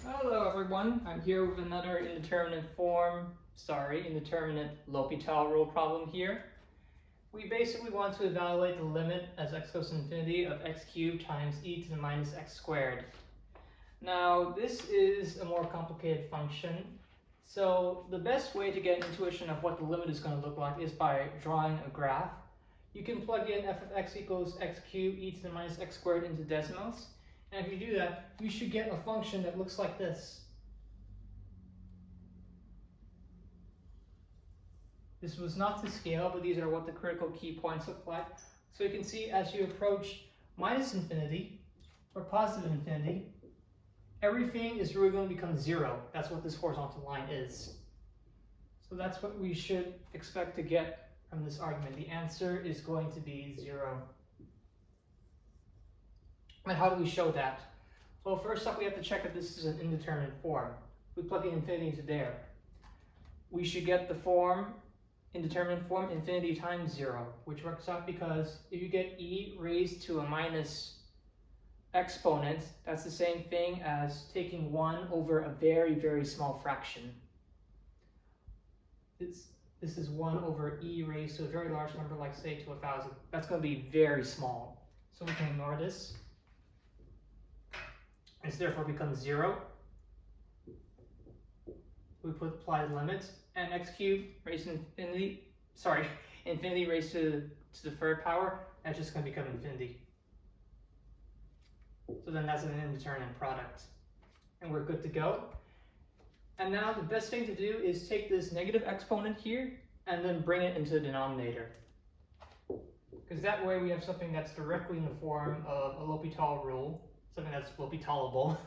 Hello everyone, I'm here with another indeterminate L'Hopital rule problem here. We basically want to evaluate the limit as x goes to infinity of x cubed times e to the minus x squared. Now this is a more complicated function, so the best way to get an intuition of what the limit is going to look like is by drawing a graph. You can plug in f of x equals x cubed e to the minus x squared into decimals. And if you do that, you should get a function that looks like this. This was not to scale, but these are what the critical key points look like. So you can see as you approach minus infinity or positive infinity, everything is really going to become zero. That's what this horizontal line is. So that's what we should expect to get from this argument. The answer is going to be 0. And how do we show that? Well, first up, we have to check that this is an indeterminate form. We plug in infinity into there. We should get the form, indeterminate form, infinity times 0, which works out because if you get e raised to a minus exponent, that's the same thing as taking 1 over a very, very small fraction. This is 1 over e raised to a very large number, like say to 1,000. That's going to be very small. So we can ignore this. This therefore becomes 0. We apply the limit, and x cubed raised to infinity raised to the third power, that's just going to become infinity. So then that's an indeterminate product. And we're good to go. And now the best thing to do is take this negative exponent here and then bring it into the denominator. Because that way we have something that's directly in the form of a L'Hopital rule. Something that's L'Hopitalable.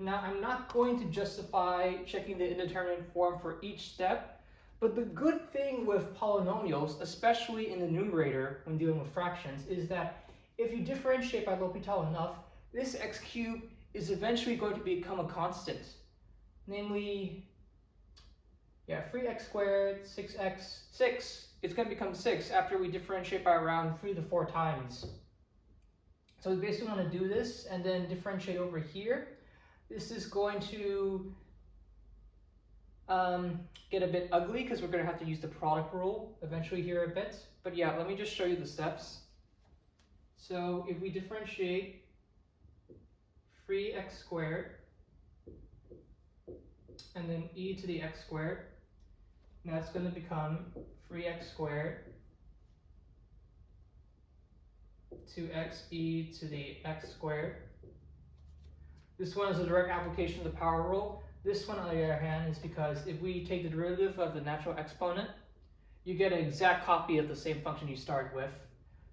Now, I'm not going to justify checking the indeterminate form for each step, but the good thing with polynomials, especially in the numerator when dealing with fractions, is that if you differentiate by L'Hopital enough, this x cubed is eventually going to become a constant. Namely, 3x squared, 6x, 6. It's going to become 6 after we differentiate by around 3 to 4 times. So we basically want to do this and then differentiate over here. This is going to get a bit ugly because we're going to have to use the product rule eventually here a bit. But yeah, let me just show you the steps. So if we differentiate 3x squared and then e to the x squared, that's going to become 3x squared 2x e to the x squared. This one is a direct application of the power rule. This one, on the other hand, is because if we take the derivative of the natural exponent, you get an exact copy of the same function you started with.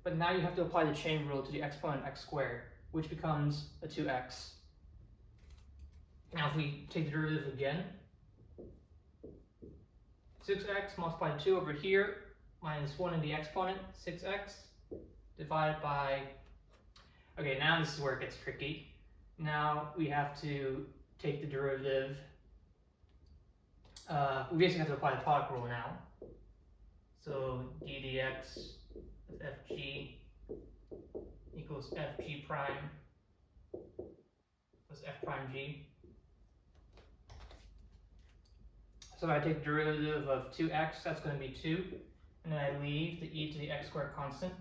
But now you have to apply the chain rule to the exponent x squared, which becomes a 2x. Now if we take the derivative again, 6x multiplied by 2 over here, minus 1 in the exponent, 6x, divided by, okay, now this is where it gets tricky. Now we have to take the derivative, we basically have to apply the product rule now. So d dx of fg equals fg prime plus f prime g. So if I take the derivative of 2x, that's going to be 2, and then I leave the e to the x squared constant.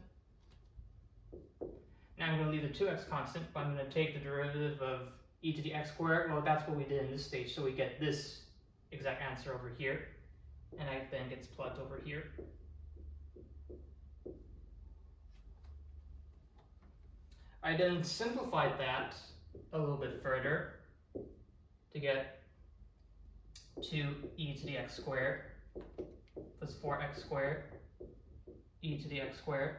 Now I'm going to leave the 2x constant, but I'm going to take the derivative of e to the x squared. Well, that's what we did in this stage, so we get this exact answer over here, and it then gets plugged over here. I then simplified that a little bit further to get 2e to the x squared plus 4x squared e to the x squared.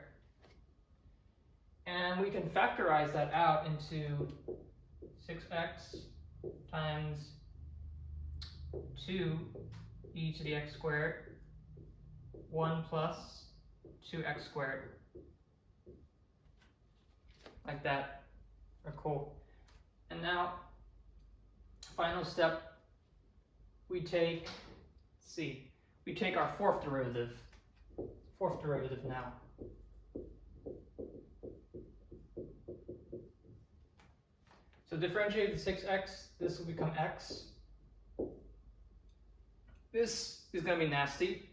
And we can factorize that out into 6x times 2e to the x squared 1 plus 2x squared. Like that. Cool. And now, final step, we take our fourth derivative now. differentiate the 6x, this will become x. This is going to be nasty.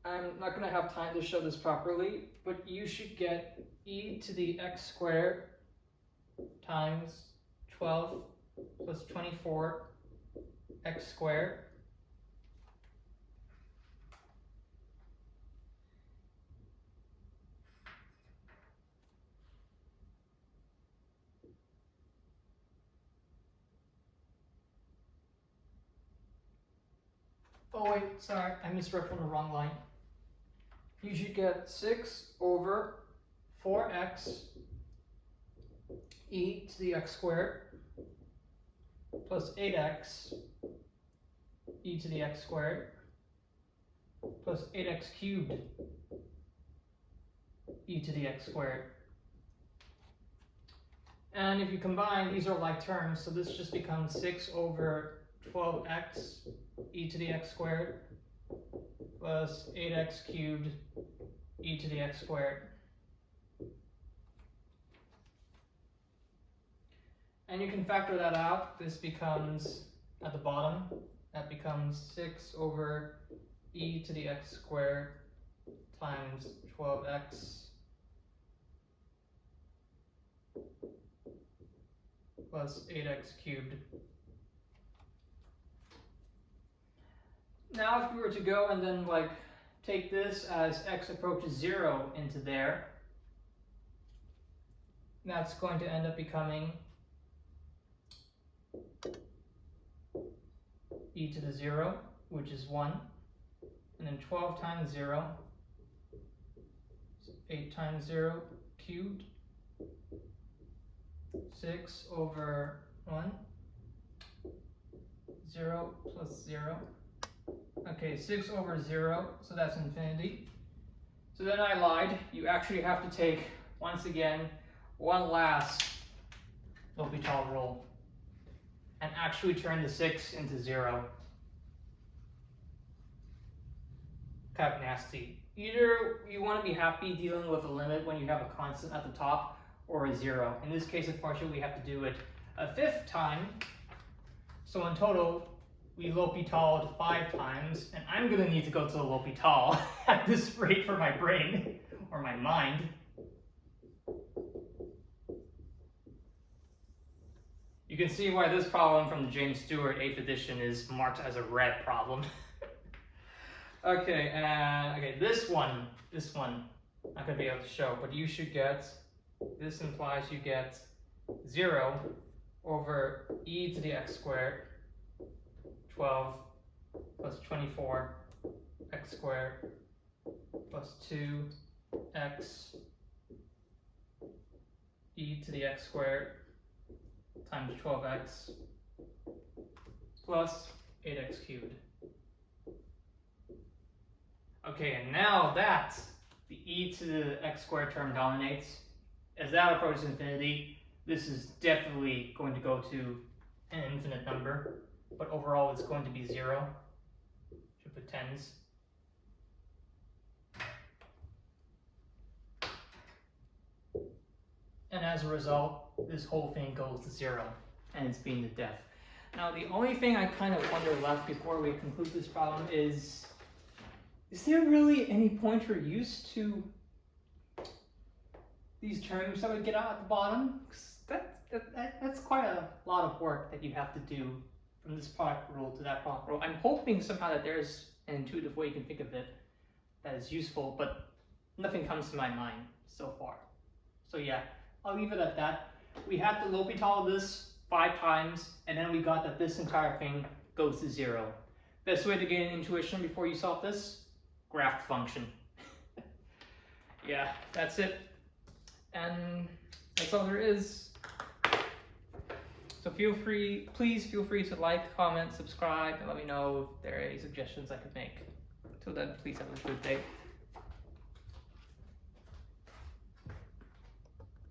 I'm not going to have time to show this properly, but you should get e to the x squared times 12 plus 24 x squared. Oh wait, sorry, I misread from the wrong line. You should get 6 over 4x e to the x squared plus 8x e to the x squared plus 8x cubed e to the x squared. And if you combine, these are like terms, so this just becomes 6 over 12x e to the x squared plus 8x cubed e to the x squared. And you can factor that out. This becomes, at the bottom, that becomes 6 over e to the x squared times 12x plus 8x cubed. Now if you were to go and then like take this as x approaches 0 into there, that's going to end up becoming e to the 0, which is 1, and then 12 times 0, so 8 times 0 cubed, 6 over 1, 0 plus 0. Okay, 6 over 0, so that's infinity. So then I lied. You actually have to take, once again, one last L'Hopital rule and actually turn the 6 into 0. Kind of nasty. Either you want to be happy dealing with a limit when you have a constant at the top or a 0. In this case, unfortunately, we have to do it a 5th time. So in total, we L'Hopitaled 5 times, and I'm going to need to go to the L'Hopital at this rate for my brain, or my mind. You can see why this problem from the James Stewart 8th edition is marked as a red problem. Okay, this one, I'm not going to be able to show, but you should get, this implies you get 0 over e to the x squared, 12 plus 24 x squared plus 2x e to the x squared times 12x plus 8x cubed. Okay, and now that the e to the x squared term dominates, as that approaches infinity, this is definitely going to go to an infinite number, but overall it's going to be 0. Should put tens. And as a result, this whole thing goes to 0, and it's being to death. Now, the only thing I kind of wonder left before we conclude this problem is there really any point or use to these terms that we get out at the bottom? 'Cause that's quite a lot of work that you have to do from this product rule to that product rule. I'm hoping somehow that there's an intuitive way you can think of it that is useful, but nothing comes to my mind so far. So yeah, I'll leave it at that. We had to L'Hopital this 5 times, and then we got that this entire thing goes to 0. Best way to gain an intuition before you solve this? Graph function. Yeah, that's it. And that's all there is. So please feel free to like, comment, subscribe, and let me know if there are any suggestions I could make. Till then, please have a good day.